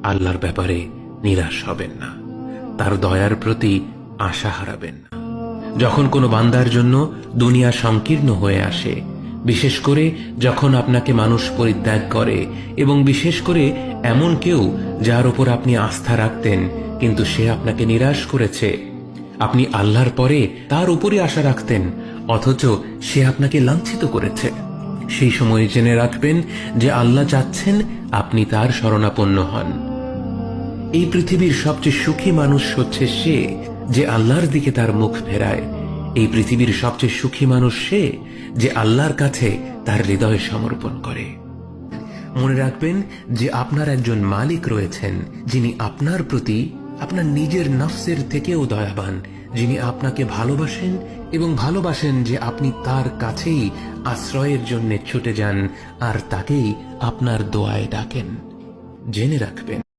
আল্লাহর ব্যাপারে নিরাশ হবেন না, তার দয়ার প্রতি আশা হারাবেন না। যখন কোনো বান্দার জন্য দুনিয়া সংকীর্ণ হয়ে আসে, বিশেষ করে যখন আপনাকে মানুষ পরিত্যাগ করে, এবং বিশেষ করে এমন কেউ যার উপর আপনি আস্থা রাখতেন কিন্তু সে আপনাকে নিরাশ করেছে, আপনি আল্লাহর পরে তার উপরই আশা রাখতেন অথচ সে আপনাকে লাঞ্ছিত করেছে, সেই সময় জেনে রাখবেন যে আল্লাহ চাচ্ছেন আপনি তার শরণাপন্ন হন। এই পৃথিবীর সবচেয়ে সুখী মানুষ হচ্ছে সে যে আল্লাহর দিকে তার মুখ ফেরায়। এই পৃথিবীর সবচেয়ে সুখী মানুষ সে যে আল্লাহর কাছে তার হৃদয় সমর্পণ করে। মনে রাখবেন যে আপনার একজন মালিক রয়েছেন যিনি আপনার প্রতি আপনার নিজের নফসের থেকেও দয়াবান, যিনি আপনাকে ভালোবাসেন এবং ভালোবাসেন যে আপনি তার কাছেই আশ্রয়ের জন্য ছুটে যান আর তাকেই আপনার দোয়ায় ডাকেন। জেনে রাখবেন